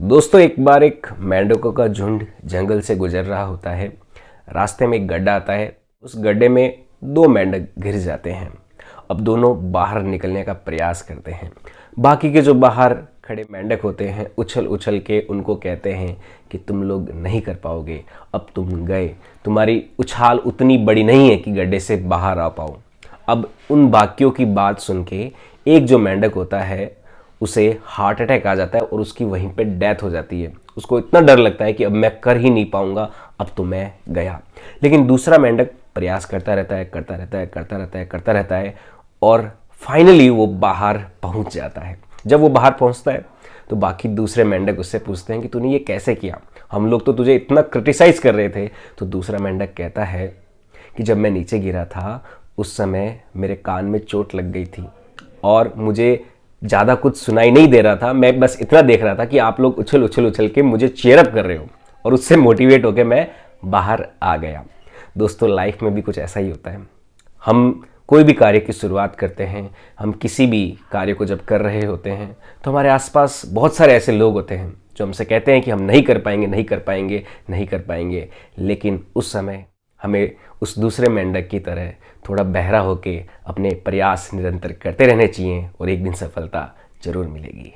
दोस्तों, एक बार एक मेंढकों का झुंड जंगल से गुजर रहा होता है। रास्ते में एक गड्ढा आता है। उस गड्ढे में दो मेंढक घिर जाते हैं। अब दोनों बाहर निकलने का प्रयास करते हैं। बाकी के जो बाहर खड़े मेंढक होते हैं उछल उछल के उनको कहते हैं कि तुम लोग नहीं कर पाओगे, अब तुम गए, तुम्हारी उछाल उतनी बड़ी नहीं है कि गड्ढे से बाहर आ पाओ। अब उन बाकियों की बात सुन के एक जो मेंढक होता है उसे हार्ट अटैक आ जाता है और उसकी वहीं पे डेथ हो जाती है। उसको इतना डर लगता है कि अब मैं कर ही नहीं पाऊंगा, अब तो मैं गया। लेकिन दूसरा मेंढक प्रयास करता रहता है, करता रहता है, करता रहता है, करता रहता है और फाइनली वो बाहर पहुंच जाता है। जब वो बाहर पहुंचता है तो बाकी दूसरे मेंढक उससे पूछते हैं कि तूने ये कैसे किया, हम लोग तो तुझे इतना क्रिटिसाइज कर रहे थे। तो दूसरा मेंढक कहता है कि जब मैं नीचे गिरा था उस समय मेरे कान में चोट लग गई थी और मुझे ज़्यादा कुछ सुनाई नहीं दे रहा था। मैं बस इतना देख रहा था कि आप लोग उछल उछल उछल के मुझे चीयर अप कर रहे हो, और उससे मोटिवेट होकर मैं बाहर आ गया। दोस्तों, लाइफ में भी कुछ ऐसा ही होता है। हम कोई भी कार्य की शुरुआत करते हैं, हम किसी भी कार्य को जब कर रहे होते हैं तो हमारे आसपास बहुत सारे ऐसे लोग होते हैं जो हमसे कहते हैं कि हम नहीं कर पाएंगे, नहीं कर पाएंगे, नहीं कर पाएंगे। लेकिन उस समय हमें उस दूसरे मेंढक की तरह थोड़ा बहरा होके अपने प्रयास निरंतर करते रहने चाहिए और एक दिन सफलता जरूर मिलेगी।